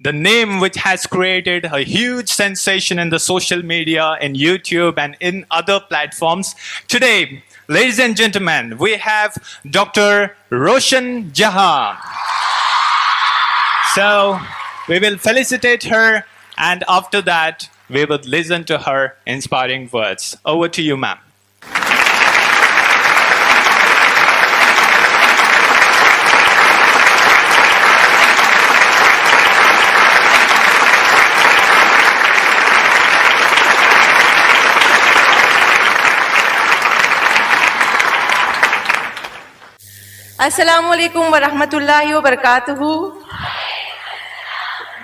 the name which has created a huge sensation in the social media, in YouTube, and in other platforms. Today, ladies and gentlemen, we have Dr. Roshan Jahan. So, we will felicitate her, and after that, we will listen to her inspiring words. Over to you, ma'am. Assalamualaikum warahmatullahi wabarakatuh.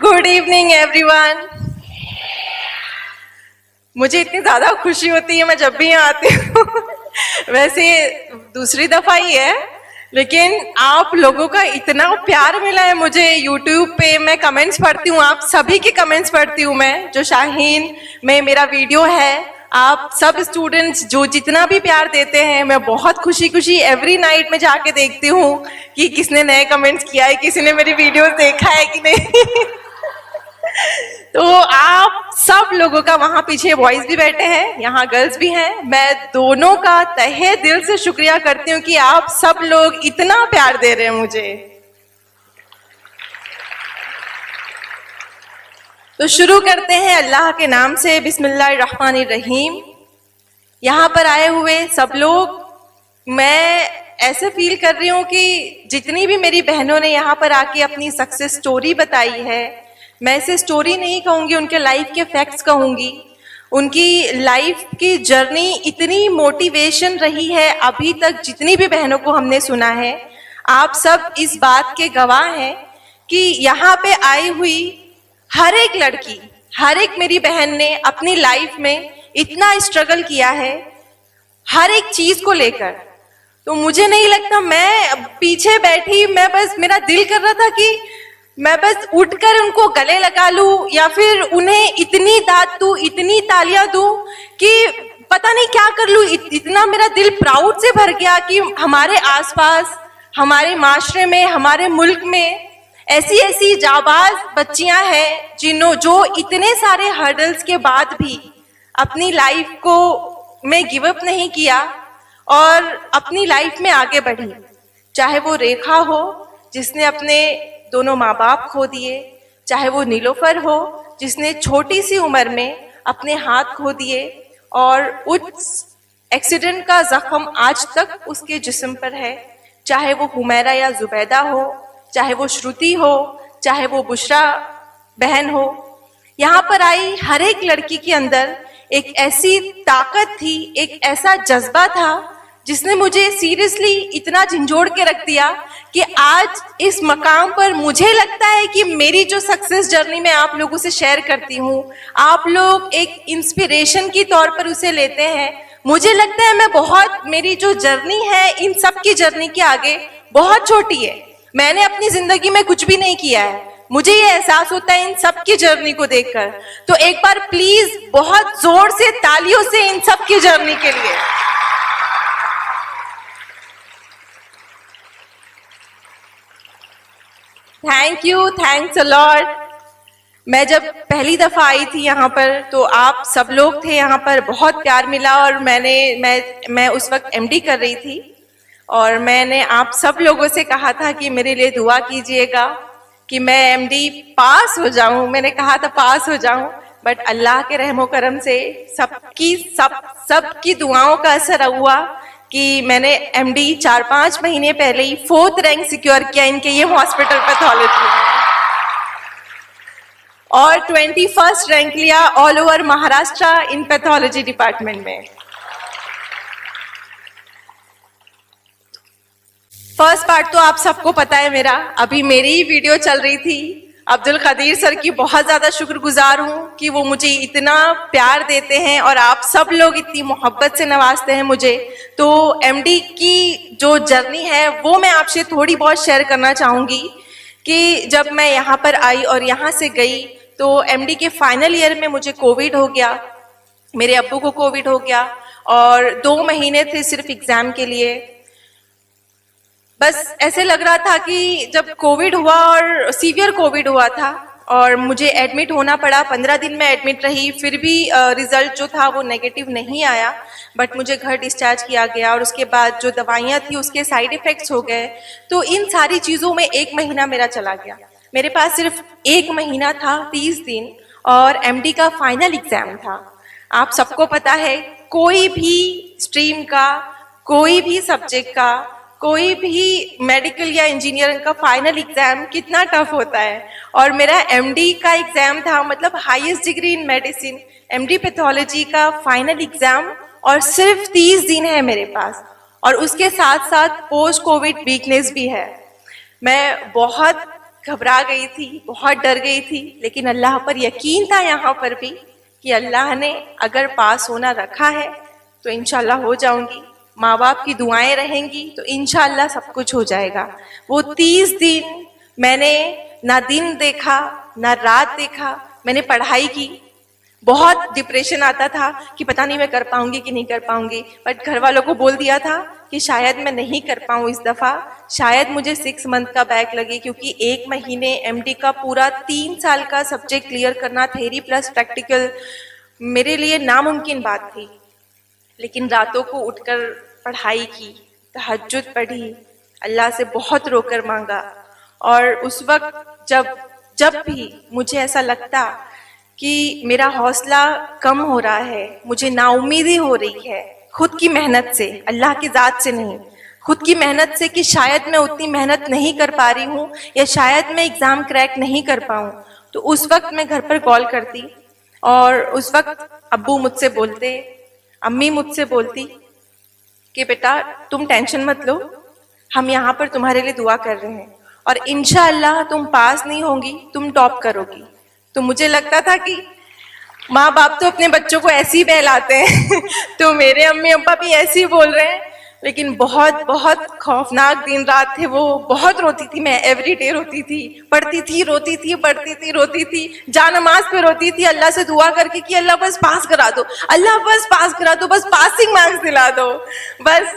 Good evening everyone. मुझे इतनी ज़्यादा खुशी होती है मैं जब भी यहाँ आती हूँ वैसे दूसरी दफ़ा ही है, लेकिन आप लोगों का इतना प्यार मिला है मुझे। यूट्यूब पे मैं कमेंट्स पढ़ती हूँ, आप सभी के कमेंट्स पढ़ती हूँ मैं। जो शाहीन में मेरा वीडियो है, आप सब स्टूडेंट्स जो जितना भी प्यार देते हैं, मैं बहुत खुशी खुशी एवरी नाइट में जाके देखती हूँ कि किसने नए कमेंट्स किया है, किसी ने मेरी वीडियो देखा है कि नहीं तो आप सब लोगों का वहाँ पीछे बॉयज भी बैठे हैं, यहाँ गर्ल्स भी हैं, मैं दोनों का तहे दिल से शुक्रिया करती हूँ कि आप सब लोग इतना प्यार दे रहे हैं मुझे। तो शुरू करते हैं अल्लाह के नाम से, बिस्मिल्लाहिर्रहमानिर्रहीम। यहाँ पर आए हुए सब लोग, मैं ऐसे फील कर रही हूँ कि जितनी भी मेरी बहनों ने यहाँ पर आके अपनी सक्सेस स्टोरी बताई है, मैं इसे स्टोरी नहीं कहूँगी, उनके लाइफ के फैक्ट्स कहूँगी। उनकी लाइफ की जर्नी इतनी मोटिवेशन रही है अभी तक, जितनी भी बहनों को हमने सुना है। आप सब इस बात के गवाह हैं कि यहाँ पे आई हुई हर एक लड़की, हर एक मेरी बहन ने अपनी लाइफ में इतना स्ट्रगल किया है हर एक चीज को लेकर। तो मुझे नहीं लगता, मैं पीछे बैठी, मैं बस, मेरा दिल कर रहा था कि मैं बस उठकर उनको गले लगा लूं या फिर उन्हें इतनी दाद दूं, इतनी तालियां दूं कि पता नहीं क्या कर लूं। इतना मेरा दिल प्राउड से भर गया कि हमारे आसपास, हमारे माशरे में, हमारे मुल्क में ऐसी ऐसी जाबाज बच्चियां हैं जो इतने सारे हर्डल्स के बाद भी अपनी लाइफ को में गिव अप नहीं किया और अपनी लाइफ में आगे बढ़ी। चाहे वो रेखा हो जिसने अपने दोनों माँ बाप खो दिए, चाहे वो नीलोफर हो जिसने छोटी सी उम्र में अपने हाथ खो दिए और उस एक्सीडेंट का जख्म आज तक उसके जिस्म पर है, चाहे वो हुमैरा या जुबैदा हो, चाहे वो श्रुति हो, चाहे वो बुशरा बहन हो। यहाँ पर आई हर एक लड़की के अंदर एक ऐसी ताकत थी, एक ऐसा जज्बा था जिसने मुझे सीरियसली इतना झंझोड़ के रख दिया कि आज इस मकाम पर मुझे लगता है कि मेरी जो सक्सेस जर्नी मैं आप लोगों से शेयर करती हूँ, आप लोग एक इंस्पिरेशन की तौर पर उसे लेते हैं। मुझे लगता है मैं बहुत, मेरी जो जर्नी है इन सब की जर्नी के आगे बहुत छोटी है। मैंने अपनी जिंदगी में कुछ भी नहीं किया है, मुझे ये एहसास होता है इन सब की जर्नी को देखकर। तो एक बार प्लीज बहुत जोर से तालियों से इन सब की जर्नी के लिए। Thank you, thanks a lot. मैं जब पहली दफा आई थी यहाँ पर तो आप सब लोग थे यहाँ पर, बहुत प्यार मिला और मैं उस वक्त एमडी कर रही थी और मैंने आप सब लोगों से कहा था कि मेरे लिए दुआ कीजिएगा कि मैं एमडी पास हो जाऊं। मैंने कहा था पास हो जाऊं, बट अल्लाह के रहमो करम से सबकी दुआओं का असर हुआ कि मैंने एमडी 4-5 महीने पहले ही 4th रैंक सिक्योर किया इनके ये हॉस्पिटल पैथोलॉजी में और 21st रैंक लिया ऑल ओवर महाराष्ट्र इन पैथोलॉजी डिपार्टमेंट में। फर्स्ट पार्ट तो आप सबको पता है मेरा, अभी मेरी ही वीडियो चल रही थी। अब्दुल कदीर सर की बहुत ज़्यादा शुक्रगुजार हूँ कि वो मुझे इतना प्यार देते हैं और आप सब लोग इतनी मोहब्बत से नवाजते हैं मुझे। तो एमडी की जो जर्नी है वो मैं आपसे थोड़ी बहुत शेयर करना चाहूँगी कि जब मैं यहाँ पर आई और यहाँ से गई तो एमडी के फाइनल ईयर में मुझे कोविड हो गया, मेरे अब्बू को कोविड हो गया और 2 महीने थे सिर्फ एग्ज़ाम के लिए। बस ऐसे लग रहा था कि जब कोविड हुआ और सीवियर कोविड हुआ था और मुझे एडमिट होना पड़ा। 15 दिन मैं एडमिट रही, फिर भी रिजल्ट जो था वो नेगेटिव नहीं आया, बट मुझे घर डिस्चार्ज किया गया। और उसके बाद जो दवाइयाँ थी उसके साइड इफ़ेक्ट्स हो गए। तो इन सारी चीज़ों में 1 महीना मेरा चला गया। मेरे पास सिर्फ 1 महीना था, 30 दिन, और एमडी का फाइनल एग्ज़ाम था। आप सबको पता है, कोई भी स्ट्रीम का, कोई भी सब्जेक्ट का, कोई भी मेडिकल या इंजीनियरिंग का फाइनल एग्जाम कितना टफ होता है। और मेरा एमडी का एग्जाम था, मतलब highest degree in medicine, MD pathology का फाइनल एग्जाम, और सिर्फ 30 दिन है मेरे पास। और उसके साथ साथ पोस्ट कोविड वीकनेस भी है। मैं बहुत घबरा गई थी, बहुत डर गई थी, लेकिन अल्लाह पर यकीन था यहाँ पर भी कि अल्लाह ने अगर पास होना रखा है तो इंशाल्लाह हो जाऊंगी। माँ बाप की दुआएं रहेंगी तो इंशाल्लाह सब कुछ हो जाएगा। वो 30 दिन मैंने ना दिन देखा ना रात देखा, मैंने पढ़ाई की। बहुत डिप्रेशन आता था कि पता नहीं मैं कर पाऊंगी कि नहीं कर पाऊंगी, बट घर वालों को बोल दिया था कि शायद मैं नहीं कर पाऊँ इस दफ़ा, शायद मुझे 6 मंथ का बैक लगे, क्योंकि 1 महीने एमडी का पूरा 3 साल का सब्जेक्ट क्लियर करना, थ्योरी प्लस प्रैक्टिकल, मेरे लिए नामुमकिन बात थी। लेकिन रातों को उठकर पढ़ाई की, तहज्जुद पढ़ी, अल्लाह से बहुत रोकर मांगा। और उस वक्त जब भी मुझे ऐसा लगता कि मेरा हौसला कम हो रहा है, मुझे नाउम्मीदी हो रही है खुद की मेहनत से, अल्लाह की ज़ात से नहीं, खुद की मेहनत से, कि शायद मैं उतनी मेहनत नहीं कर पा रही हूँ या शायद मैं एग्ज़ाम क्रैक नहीं कर पाऊँ, तो उस वक्त मैं घर पर कॉल करती और उस वक्त अब्बू मुझसे बोलते, अम्मी मुझसे बोलती कि बेटा तुम टेंशन मत लो, हम यहाँ पर तुम्हारे लिए दुआ कर रहे हैं और इंशाअल्लाह तुम पास नहीं होंगी, तुम टॉप करोगी। तो मुझे लगता था कि माँ बाप तो अपने बच्चों को ऐसे ही बहलाते हैं तो मेरे अम्मी अब्बा भी ऐसे ही बोल रहे हैं। लेकिन बहुत बहुत खौफनाक दिन रात थे वो। बहुत रोती थी मैं, एवरीडे रोती थी, पढ़ती थी, रोती थी, पढ़ती थी, रोती थी, जा नमाज पे रोती थी, अल्लाह से दुआ करके कि अल्लाह बस पास करा दो, अल्लाह बस पास करा दो, बस पासिंग मार्क्स दिला दो बस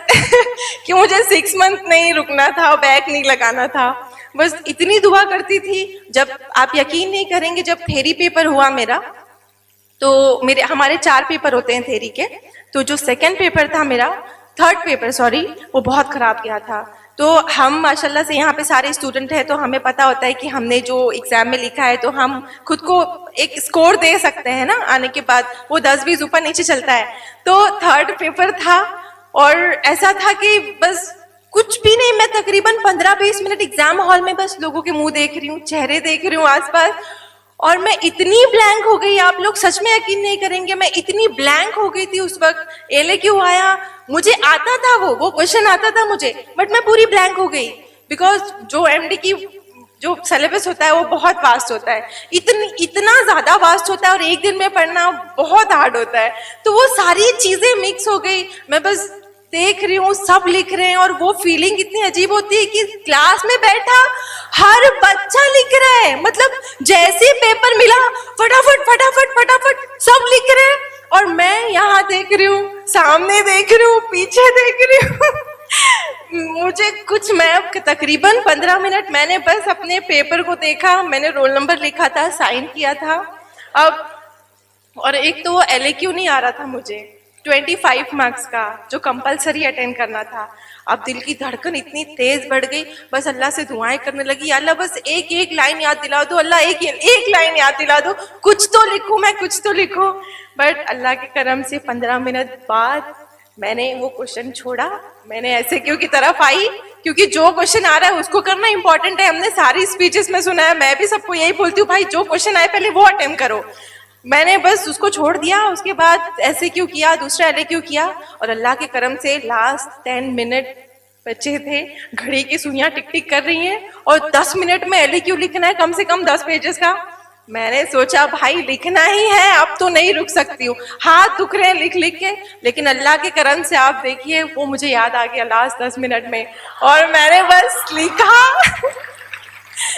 कि मुझे 6 मंथ नहीं रुकना था, बैक नहीं लगाना था, बस इतनी दुआ करती थी। जब आप यकीन नहीं करेंगे, जब थ्योरी पेपर हुआ मेरा, तो हमारे 4 पेपर होते हैं थ्योरी के, तो जो सेकंड पेपर था मेरा, थर्ड पेपर सॉरी, वो बहुत खराब गया था। तो हम माशाल्लाह से यहाँ पे सारे स्टूडेंट हैं, तो हमें पता होता है कि हमने जो एग्जाम में लिखा है तो हम खुद को एक स्कोर दे सकते हैं ना, आने के बाद वो 10-20 ऊपर नीचे चलता है। तो थर्ड पेपर था और ऐसा था कि बस कुछ भी नहीं, मैं तकरीबन 15-20 मिनट एग्जाम हॉल में बस लोगों के मुंह देख रही हूँ, चेहरे देख रही हूँ आसपास, और मैं इतनी ब्लैंक हो गई, आप लोग सच में यकीन नहीं करेंगे, मैं इतनी ब्लैंक हो गई थी उस वक्त। एले क्यों आया, मुझे आता था वो क्वेश्चन आता था मुझे, बट मैं पूरी ब्लैंक हो गई, बिकॉज जो एमडी की जो सिलेबस होता है वो बहुत वास्ट होता है, इतना ज्यादा वास्ट होता है और एक दिन में पढ़ना बहुत हार्ड होता है। तो वो सारी चीजें मिक्स हो गई, मैं बस देख रही हूँ, सब लिख रहे हैं, और वो फीलिंग इतनी अजीब होती है कि क्लास में बैठा हर बच्चा लिख रहा है, मतलब जैसे पेपर मिला फटाफट फटाफट फटाफट सब लिख रहे हैं, और मैं यहाँ देख रही हूँ, सामने देख रही हूँ, पीछे देख रही हूँ मुझे कुछ, मैं तकरीबन 15 मिनट मैंने बस अपने पेपर को देखा, मैंने रोल नंबर लिखा था, साइन किया था। अब और एक तो वो LAQ नहीं आ रहा था मुझे 25 मार्क्स का, जो कंपलसरी अटेंड करना था। अब दिल की धड़कन इतनी तेज बढ़ गई, बस अल्लाह से दुआएं करने लगी, अल्लाह बस एक लाइन याद दिला दो, अल्लाह एक लाइन याद दिला दो, कुछ तो लिखूं मैं, कुछ तो लिखूं। बट अल्लाह के करम से 15 मिनट बाद मैंने वो क्वेश्चन छोड़ा, मैंने ऐसे क्यों की तरफ आई, क्योंकि जो क्वेश्चन आ रहा है उसको करना इंपॉर्टेंट है। हमने सारी स्पीचेस में सुना है, मैं भी सबको यही बोलती हूँ, भाई जो क्वेश्चन आए पहले वो अटेम्प्ट करो। मैंने बस उसको छोड़ दिया, उसके बाद ऐसे क्यों किया, दूसरा LAQ किया, और अल्लाह के करम से लास्ट 10 मिनट बचे थे, घड़ी की सुइयां टिक टिक कर रही हैं और 10 मिनट में LAQ लिखना है, कम से कम 10 पेजेस का। मैंने सोचा भाई लिखना ही है, अब तो नहीं रुक सकती हूँ, हाथ दुख रहे हैं लिख लिख के, लेकिन अल्लाह के करम से आप देखिए वो मुझे याद आ गया लास्ट 10 मिनट में, और मैंने बस लिखा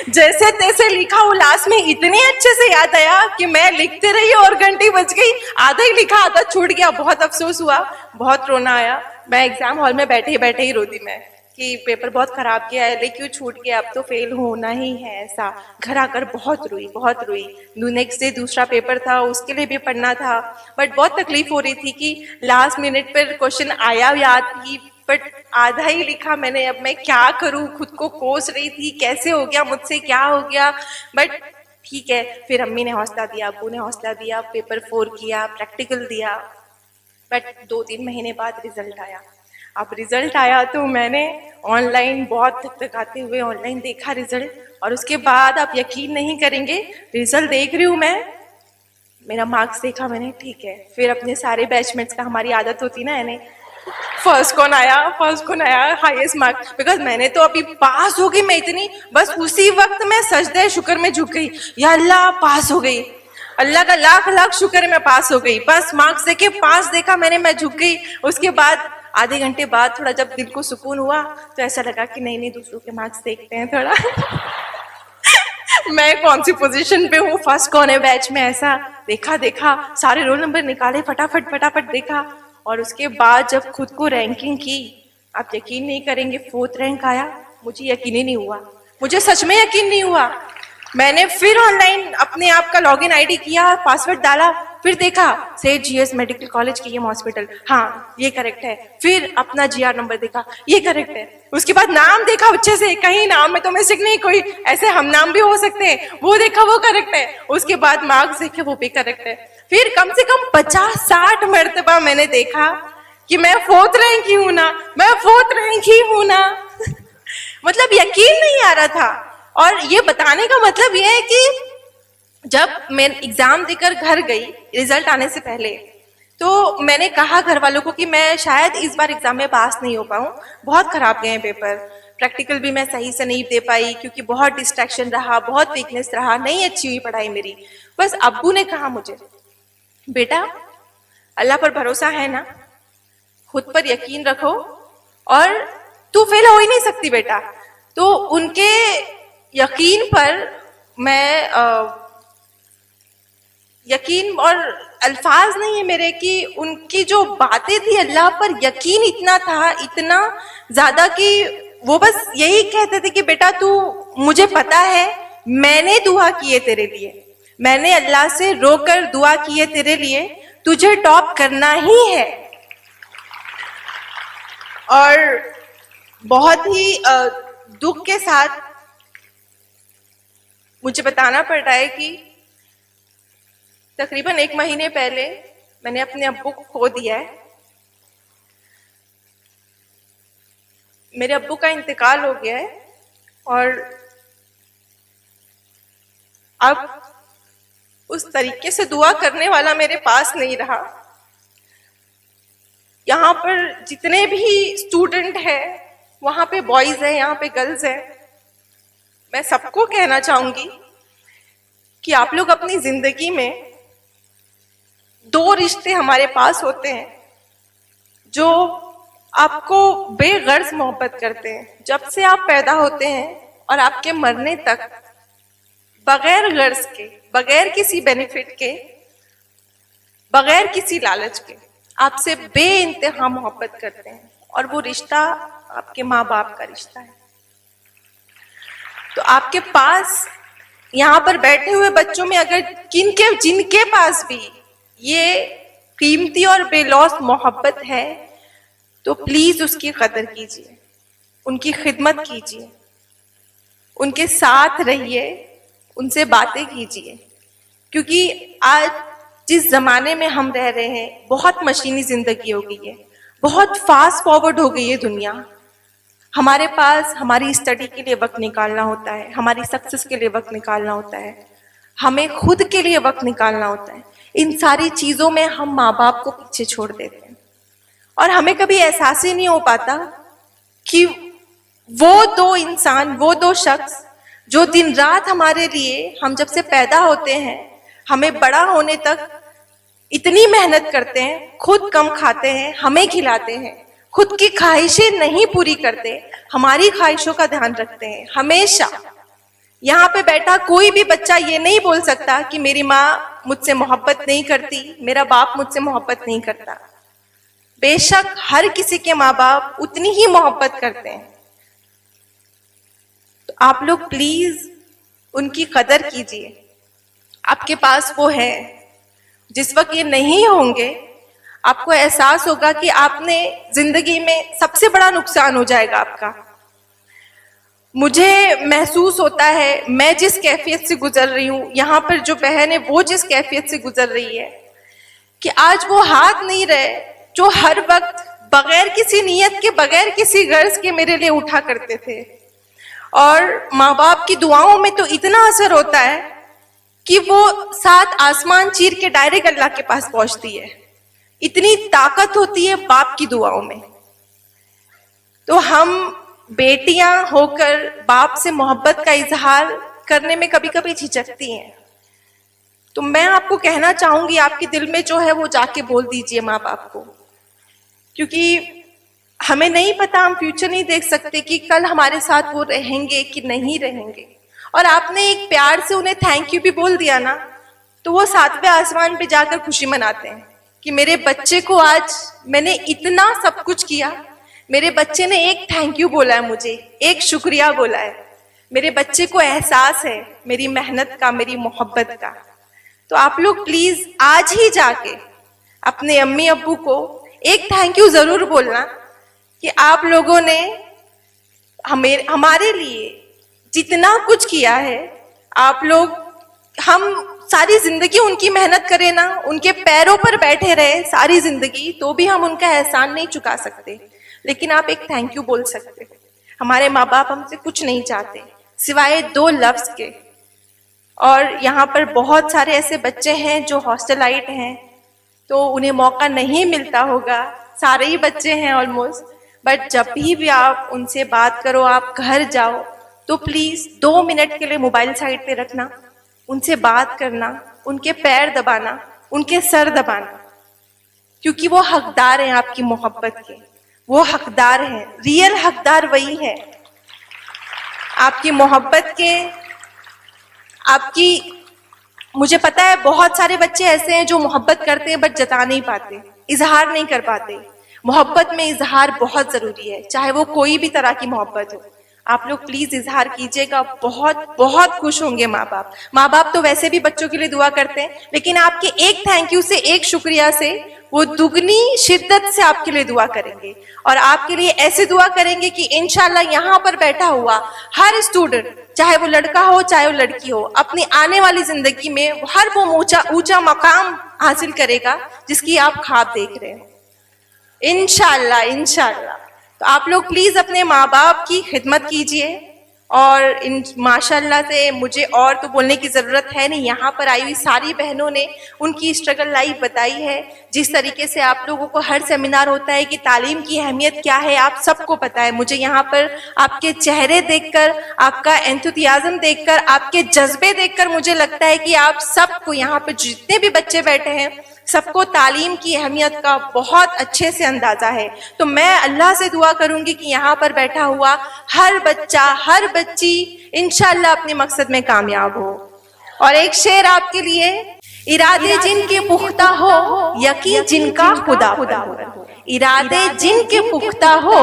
जैसे तैसे लिखा। वो लास्ट में इतने अच्छे से याद आया कि मैं लिखते रही और घंटी बज गई, आधा ही लिखा आधा छूट गया। बहुत अफसोस हुआ, बहुत रोना आया, मैं एग्जाम हॉल में बैठे ही रोती मैं कि पेपर बहुत खराब किया है, लेकिन छूट गया, अब तो फेल होना ही है ऐसा। घर आकर बहुत रोई। नेक्स्ट डे दूसरा पेपर था, उसके लिए भी पढ़ना था, बट बहुत तकलीफ हो रही थी कि लास्ट मिनट पर क्वेश्चन आया याद थी, बट आधा ही लिखा मैंने। अब मैं क्या करूं, खुद को कोस रही थी, कैसे हो गया मुझसे, क्या हो गया, बट ठीक है। फिर अम्मी ने हौसला दिया, अब्बू ने हौसला दिया, पेपर 4 किया, प्रैक्टिकल दिया, बट 2-3 महीने बाद रिजल्ट आया। अब रिजल्ट आया तो मैंने ऑनलाइन बहुत थकथकाते हुए ऑनलाइन देखा रिजल्ट, और उसके बाद आप यकीन नहीं करेंगे, रिजल्ट देख रही हूँ मैं, मेरा मार्क्स देखा मैंने, ठीक है। फिर अपने सारे बैचमेट्स का, हमारी आदत होती ना यानी, फर्स्ट कौन आया, हाईएस्ट मार्क्स, बिकॉज मैंने तो अभी पास हो गई मैं इतनी, बस उसी वक्त मैं सजदे शुक्र में झुक गई, या अल्लाह पास हो गई, अल्लाह का लाख लाख शुक्र है मैं पास हो गई। बस मार्क्स देखे, पास देखा मैंने, मैं झुक गई। उसके बाद आधे घंटे बाद थोड़ा जब दिल को सुकून हुआ तो ऐसा लगा कि नहीं दूसरों के मार्क्स देखते हैं थोड़ा मैं कौन सी पोजीशन पे हूँ, फर्स्ट कौन है बैच में, ऐसा देखा, सारे रोल नंबर निकाले, फटाफट देखा, और उसके बाद जब खुद को रैंकिंग की, आप यकीन नहीं करेंगे, 4th रैंक आया। मुझे यकीन ही नहीं हुआ, मुझे सच में यकीन नहीं हुआ। मैंने फिर ऑनलाइन अपने आप का लॉगिन आईडी किया, पासवर्ड डाला, फिर देखा सेठ जीएस मेडिकल कॉलेज के हॉस्पिटल, हाँ ये करेक्ट है। फिर अपना जीआर नंबर देखा, ये करेक्ट है। उसके बाद नाम देखा अच्छे से, कहीं नाम में तो मिस्टेक नहीं, कोई ऐसे हम नाम भी हो सकते हैं, वो देखा, वो करेक्ट है। उसके बाद मार्क्स देखे, वो भी करेक्ट है। फिर कम से कम 50-60 मर्तबा मैंने देखा कि मैं 4th रैंक ही हूं ना, मैं 4th रैंक ही हूं ना मतलब यकीन नहीं आ रहा था। और ये बताने का मतलब ये है कि जब मैं एग्जाम देकर घर गई रिजल्ट आने से पहले, तो मैंने कहा घर वालों को कि मैं शायद इस बार एग्जाम में पास नहीं हो पाऊं, बहुत खराब गए पेपर, प्रैक्टिकल भी मैं सही से नहीं दे पाई क्योंकि बहुत डिस्ट्रैक्शन रहा, बहुत वीकनेस रहा, नहीं अच्छी हुई पढ़ाई मेरी। बस अब्बू ने कहा मुझे, बेटा अल्लाह पर भरोसा है ना, खुद पर यकीन रखो, और तू फेल हो ही नहीं सकती बेटा। तो उनके यकीन पर मैं यकीन और अल्फाज नहीं है मेरे कि उनकी जो बातें थी, अल्लाह पर यकीन इतना था, इतना ज्यादा कि वो बस यही कहते थे कि बेटा तू, मुझे पता है मैंने दुआ की है तेरे लिए, मैंने अल्लाह से रोकर दुआ की है तेरे लिए, तुझे टॉप करना ही है। और बहुत ही दुख के साथ मुझे बताना पड़ रहा है कि तकरीबन 1 महीने पहले मैंने अपने अब्बू को खो दिया है। मेरे अब्बू का इंतकाल हो गया है, और अब उस तरीके से दुआ करने वाला मेरे पास नहीं रहा। यहाँ पर जितने भी स्टूडेंट हैं, वहां पे बॉयज हैं, यहाँ पे गर्ल्स हैं, मैं सबको कहना चाहूंगी कि आप लोग अपनी जिंदगी में 2 रिश्ते हमारे पास होते हैं जो आपको बेगर्ज मोहब्बत करते हैं, जब से आप पैदा होते हैं और आपके मरने तक, बगैर गर्ज के, बगैर किसी बेनिफिट के, बगैर किसी लालच के आपसे बेइंतहा मोहब्बत करते हैं, और वो रिश्ता आपके माँ बाप का रिश्ता है। तो आपके पास यहाँ पर बैठे हुए बच्चों में अगर जिनके पास भी ये कीमती और बेलौस मोहब्बत है, तो प्लीज उसकी कदर कीजिए, उनकी खिदमत कीजिए, उनके साथ रहिए, उनसे बातें कीजिए। क्योंकि आज जिस जमाने में हम रह रहे हैं, बहुत मशीनी जिंदगी हो गई है, बहुत फास्ट फॉरवर्ड हो गई है दुनिया। हमारे पास हमारी स्टडी के लिए वक्त निकालना होता है, हमारी सक्सेस के लिए वक्त निकालना होता है, हमें खुद के लिए वक्त निकालना होता है। इन सारी चीजों में हम माँ बाप को पीछे छोड़ देते हैं, और हमें कभी एहसास ही नहीं हो पाता कि वो 2 इंसान, वो 2 शख्स जो दिन रात हमारे लिए, हम जब से पैदा होते हैं हमें बड़ा होने तक इतनी मेहनत करते हैं, खुद कम खाते हैं, हमें खिलाते हैं, खुद की ख्वाहिशें नहीं पूरी करते, हमारी ख्वाहिशों का ध्यान रखते हैं हमेशा। यहाँ पे बैठा कोई भी बच्चा ये नहीं बोल सकता कि मेरी माँ मुझसे मोहब्बत नहीं करती, मेरा बाप मुझसे मोहब्बत नहीं करता। बेशक हर किसी के माँ बाप उतनी ही मोहब्बत करते हैं, आप लोग प्लीज उनकी कदर कीजिए। आपके पास वो है। जिस वक्त ये नहीं होंगे, आपको एहसास होगा कि आपने जिंदगी में सबसे बड़ा नुकसान हो जाएगा आपका। मुझे महसूस होता है, मैं जिस कैफियत से गुजर रही हूँ, यहाँ पर जो बहन है वो जिस कैफियत से गुजर रही है, कि आज वो हाथ नहीं रहे जो हर वक्त बगैर किसी नियत के, बगैर किसी गर्ज के मेरे लिए उठा करते थे। और माँ बाप की दुआओं में तो इतना असर होता है कि वो 7 आसमान चीर के डायरेक्ट अल्लाह के पास पहुंचती है। इतनी ताकत होती है बाप की दुआओं में। तो हम बेटियां होकर बाप से मोहब्बत का इजहार करने में कभी कभी झिझकती हैं। तो मैं आपको कहना चाहूंगी, आपके दिल में जो है वो जाके बोल दीजिए माँ बाप को, क्योंकि हमें नहीं पता, हम फ्यूचर नहीं देख सकते कि कल हमारे साथ वो रहेंगे कि नहीं रहेंगे। और आपने एक प्यार से उन्हें थैंक यू भी बोल दिया ना, तो वो 7वें आसमान पे जाकर खुशी मनाते हैं कि मेरे बच्चे को आज मैंने इतना सब कुछ किया, मेरे बच्चे ने एक थैंक यू बोला है मुझे, एक शुक्रिया बोला है, मेरे बच्चे को एहसास है मेरी मेहनत का, मेरी मोहब्बत का। तो आप लोग प्लीज आज ही जाके अपने अम्मी अब्बू को एक थैंक यू जरूर बोलना कि आप लोगों ने हमारे लिए जितना कुछ किया है। आप लोग, हम सारी जिंदगी उनकी मेहनत करें ना, उनके पैरों पर बैठे रहे सारी जिंदगी, तो भी हम उनका एहसान नहीं चुका सकते, लेकिन आप एक थैंक यू बोल सकते। हमारे माँ बाप हमसे कुछ नहीं चाहते सिवाय 2 लफ्ज के। और यहाँ पर बहुत सारे ऐसे बच्चे हैं जो हॉस्टलाइट हैं, तो उन्हें मौका नहीं मिलता होगा, सारे ही बच्चे हैं ऑलमोस्ट। बट जब भी आप उनसे बात करो, आप घर जाओ, तो प्लीज 2 मिनट के लिए मोबाइल साइड पे रखना, उनसे बात करना, उनके पैर दबाना, उनके सर दबाना, क्योंकि वो हकदार हैं आपकी मोहब्बत के। वो हकदार हैं, रियल हकदार वही है आपकी मोहब्बत के, आपकी। मुझे पता है बहुत सारे बच्चे ऐसे हैं जो मोहब्बत करते हैं बट जता नहीं पाते, इजहार नहीं कर पाते। मोहब्बत में इजहार बहुत जरूरी है, चाहे वो कोई भी तरह की मोहब्बत हो। आप लोग प्लीज इजहार कीजिएगा, बहुत बहुत खुश होंगे माँ बाप। माँ बाप तो वैसे भी बच्चों के लिए दुआ करते हैं, लेकिन आपके एक थैंक यू से, एक शुक्रिया से वो दुगनी शिद्दत से आपके लिए दुआ करेंगे। और आपके लिए ऐसे दुआ करेंगे कि इंशाल्लाह यहाँ पर बैठा हुआ हर स्टूडेंट, चाहे वो लड़का हो चाहे वो लड़की हो, अपनी आने वाली जिंदगी में हर वो ऊंचा मकाम हासिल करेगा जिसकी आप ख्वाब देख रहे हो, इंशाल्लाह इंशाल्लाह। तो आप लोग प्लीज अपने माँ बाप की खिदमत कीजिए। और इन माशाल्लाह से मुझे और तो बोलने की ज़रूरत है नहीं, यहाँ पर आई हुई सारी बहनों ने उनकी स्ट्रगल लाइफ बताई है। जिस तरीके से आप लोगों को हर सेमिनार होता है कि तालीम की अहमियत क्या है, आप सबको पता है। मुझे यहाँ पर आपके चेहरे देखकर, आपका एंथुसियाज्म देखकर, आपके जज्बे देखकर मुझे लगता है कि आप सबको, यहाँ पर जितने भी बच्चे बैठे हैं, सबको तालीम की अहमियत का बहुत अच्छे से अंदाजा है। तो मैं अल्लाह से दुआ करूंगी कि यहाँ पर बैठा हुआ हर बच्चा, हर बच्ची इंशाल्लाह अपने मकसद में कामयाब हो। और एक शेर आपके लिए, इरादे जिनके पुख्ता हो, यकीन जिनका खुदा पर हो। इरादे जिनके पुख्ता हो,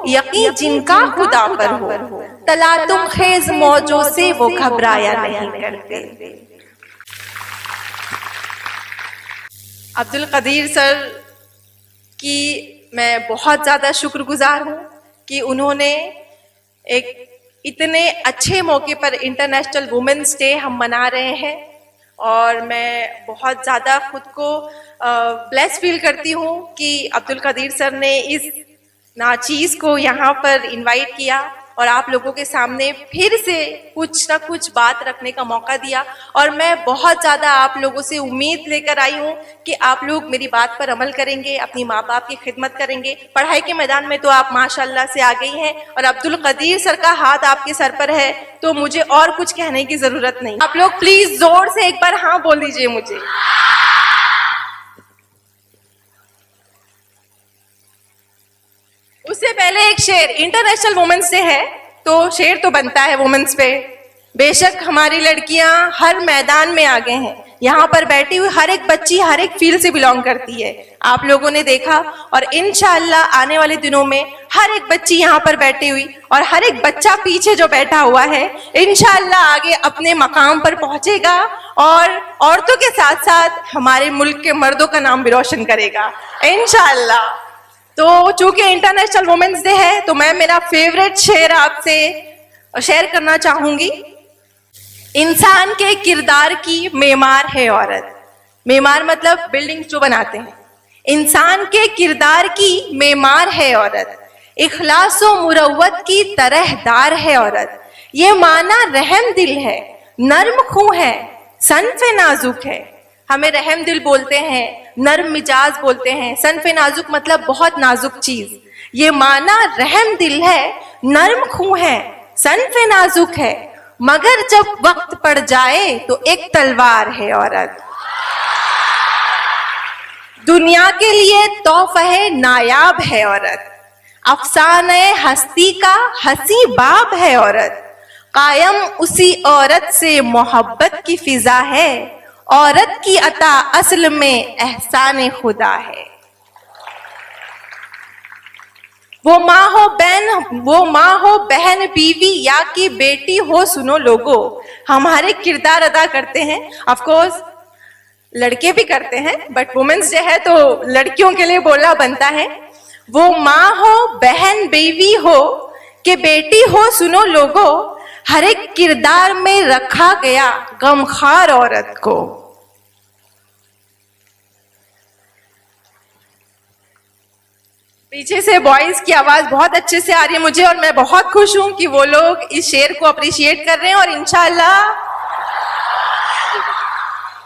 यकीन जिनका खुदा पर हो। तलातुम खेज मौजों से वो घबराया नहीं करते। अब्दुल कदीर सर की मैं बहुत ज़्यादा शुक्रगुजार हूँ कि उन्होंने एक इतने अच्छे मौके पर इंटरनेशनल वुमेन्स डे हम मना रहे हैं, और मैं बहुत ज़्यादा खुद को ब्लेस फील करती हूँ कि अब्दुल कदीर सर ने इस नाचीज़ को यहाँ पर इनवाइट किया और आप लोगों के सामने फिर से कुछ ना कुछ बात रखने का मौका दिया। और मैं बहुत ज़्यादा आप लोगों से उम्मीद लेकर आई हूँ कि आप लोग मेरी बात पर अमल करेंगे, अपनी माँ बाप की खिदमत करेंगे। पढ़ाई के मैदान में तो आप माशाल्लाह से आ गई हैं, और अब्दुल कदीर सर का हाथ आपके सर पर है, तो मुझे और कुछ कहने की ज़रूरत नहीं। आप लोग प्लीज़ ज़ोर से एक बार हाँ बोल दीजिए मुझे। उससे पहले एक शेर, इंटरनेशनल वुमेन्स डे है तो शेर तो बनता है वुमेन्स पे। बेशक हमारी लड़कियां हर मैदान में आगे हैं, यहाँ पर बैठी हुई हर एक बच्ची हर एक फील्ड से बिलोंग करती है। आप लोगों ने देखा, और इंशाअल्लाह आने वाले दिनों में हर एक बच्ची यहाँ पर बैठी हुई और हर एक बच्चा पीछे जो बैठा हुआ है, इंशाअल्लाह आगे अपने मकाम पर पहुंचेगा और औरतों के साथ साथ हमारे मुल्क के मर्दों का नाम भी रोशन करेगा इंशाअल्लाह। तो चूंकि इंटरनेशनल वुमेन्स डे है, तो मैं मेरा फेवरेट शेर आपसे शेयर करना चाहूंगी। इंसान के किरदार की मेमार है औरत। मेमार मतलब बिल्डिंग्स जो बनाते हैं। इंसान के किरदार की मेमार है औरत, इखलास व मुरव्वत की तरहदार है औरत। ये माना रहम दिल है, नर्म खू है, सनफ़े नाजुक है। हमें रहम दिल बोलते हैं, नर्म मिजाज बोलते हैं। सनफ़े नाजुक मतलब बहुत नाजुक चीज। ये माना रहम दिल है, नर्म खू है, सनफ़े नाजुक है, मगर जब वक्त पड़ जाए तो एक तलवार है औरत। दुनिया के लिए तोहफा है नायाब है औरत, अफसाने हस्ती का हंसी बाब है औरत। कायम उसी औरत से मोहब्बत की फिजा है, औरत की अता असल में एहसाने खुदा है। वो माँ हो बहन बीवी या कि बेटी हो, सुनो लोगो, हमारे किरदार अदा करते हैं। ऑफ कोर्स लड़के भी करते हैं, बट वुमेन्स डे है तो लड़कियों के लिए बोलना बनता है। वो माँ हो बहन बीवी हो कि बेटी हो, सुनो लोगो, हर एक किरदार में रखा गया गमखार औरत को। पीछे से बॉयज की आवाज बहुत अच्छे से आ रही है मुझे, और मैं बहुत खुश हूं कि वो लोग इस शेर को अप्रिशिएट कर रहे हैं।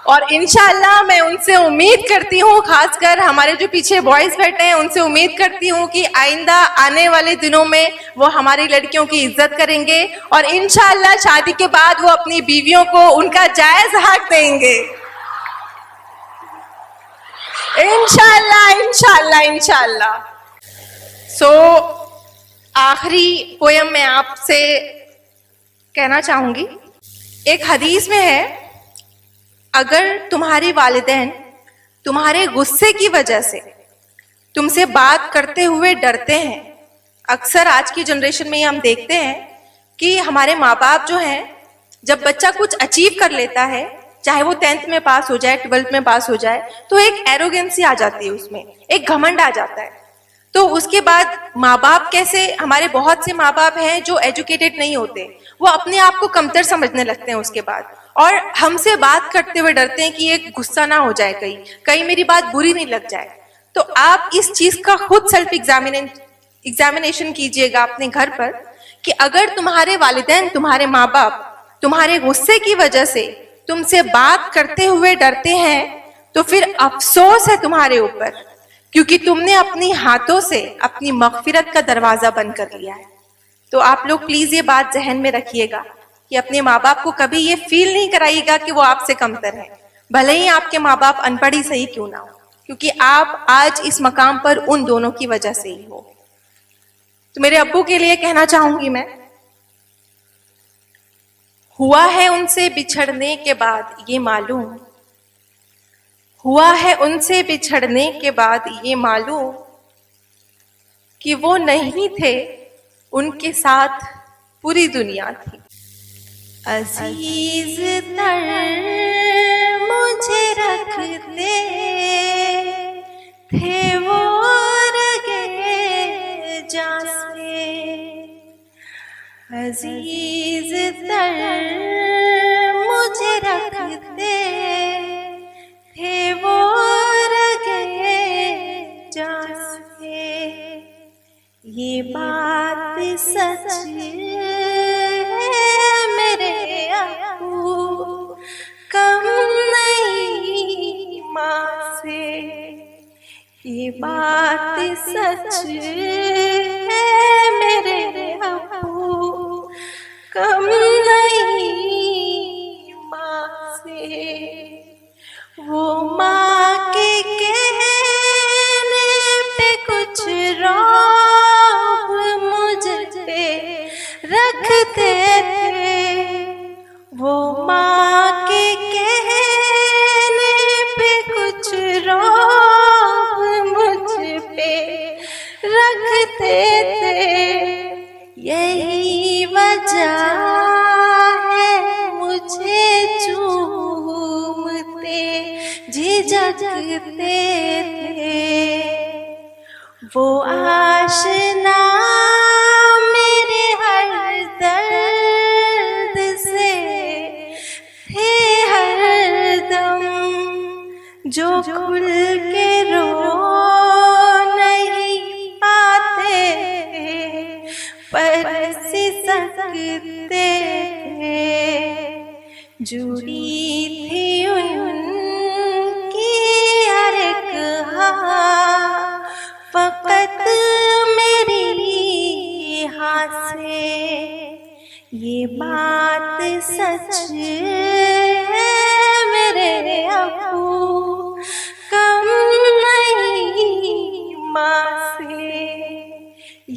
और इंशाअल्लाह मैं उनसे उम्मीद करती हूँ, खासकर हमारे जो पीछे बॉयज बैठे हैं, उनसे उम्मीद करती हूँ कि आइंदा आने वाले दिनों में वो हमारी लड़कियों की इज्जत करेंगे और इंशाअल्लाह शादी के बाद वो अपनी बीवियों को उनका जायज हक देंगे। इंशाअल्लाह इंशाअल्लाह इंशाअल्लाह। सो आखिरी पोयम मैं आपसे कहना चाहूंगी। एक हदीस में है, अगर तुम्हारे वालिदैन तुम्हारे गुस्से की वजह से तुमसे बात करते हुए डरते हैं, अक्सर आज की जनरेशन में हम देखते हैं कि हमारे माँ बाप जो हैं, जब बच्चा कुछ अचीव कर लेता है, चाहे वो 10th में पास हो जाए, 12th में पास हो जाए, तो एक एरोगेंसी आ जाती है, उसमें एक घमंड आ जाता है। तो उसके बाद माँ बाप कैसे, हमारे बहुत से माँ बाप हैं जो एजुकेटेड नहीं होते, वो अपने आप को कमतर समझने लगते हैं उसके बाद, और हमसे बात करते हुए डरते हैं कि ये गुस्सा ना हो जाए, कहीं मेरी बात बुरी नहीं लग जाए। तो आप इस चीज का खुद सेल्फ एग्जामिनेशन कीजिएगा अपने घर पर कि अगर तुम्हारे वालिदैन, तुम्हारे माँ बाप तुम्हारे गुस्से की वजह से तुमसे बात करते हुए डरते हैं, तो फिर अफसोस है तुम्हारे ऊपर, क्योंकि तुमने अपनी हाथों से अपनी मगफिरत का दरवाजा बंद कर लिया है। तो आप लोग प्लीज ये बात जहन में रखिएगा कि अपने माँ बाप को कभी ये फील नहीं कराइएगा कि वो आपसे कमतर है, भले ही आपके माँ बाप अनपढ़ ही सही क्यों ना हो, क्योंकि आप आज इस मकाम पर उन दोनों की वजह से ही हो। तो मेरे अब्बू के लिए कहना चाहूंगी मैं, हुआ है उनसे बिछड़ने के बाद ये मालूम, हुआ है उनसे बिछड़ने के बाद ये मालूम कि वो नहीं थे, उनके साथ पूरी दुनिया थी। अजीज तर मुझे रखते थे वो रगे जासे, अजीज तर मुझे रखते थे वो रगे जासे। ये बात सच कम नहीं माँ से, ये बात सच है मेरे अब्बू, कम नहीं माँ से। वो माँ के कहने पे कुछ रौब मुझ पे रखते थे, वो माँ के कहने पे कुछ रौब झिझकते थे। वो आशना मेरे हर दर्द से थे हरदम, जो खुल के रो नहीं पाते पर सिसकते थे। जुड़ी थी उनकी हर एक फकत मेरी हाथ से। ये बात सच है मेरे अबू कम नहीं माँ से।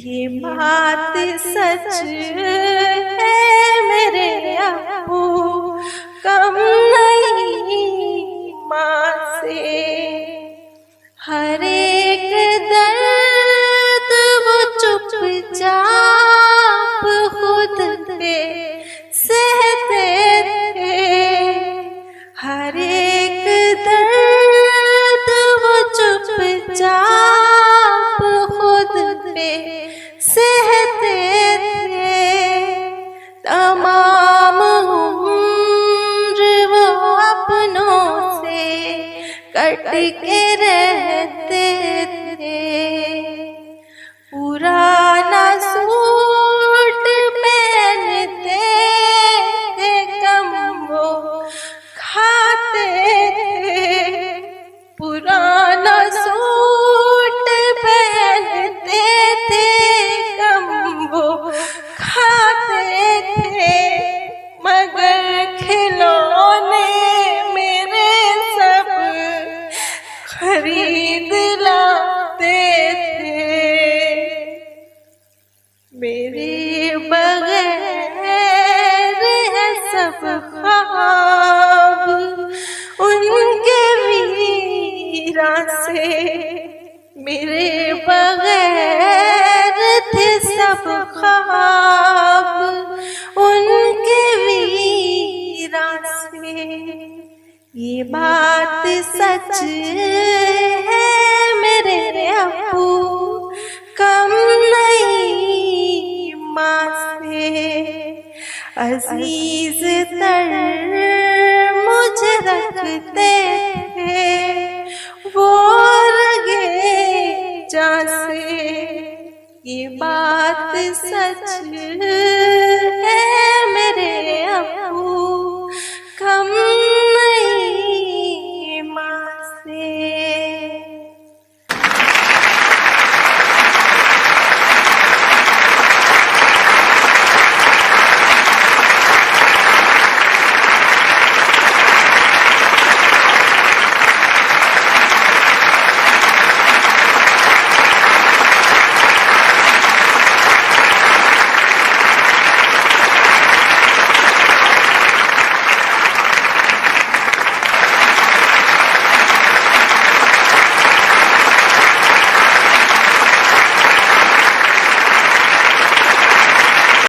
ये बात सच है मेरे अबू कम नहीं माँ से। हर एक दर्द वो चुपचाप खुद पे सहते थे। हर एक दर्द वो चुपचाप खुद पे सहते थे। तमाम उम्र वो अपनों से कट के रहते थे। पुराना सूट पहनते थे, कम वो खाते थे। पुराना सूट पहनते थे, कम वो खाते थे। मगर खिलौने मेरे सब खरीद लाते थे। मेरे बगैर है सब ख्वाब उनके वीरां से। मेरे बगैर थे सब ख्वाब उनके वीरां से। ये बात सच है मेरे अबू कम नहीं माँ से। अजीज तर मुझे रखते थे वो रगे जान से। ये बात सच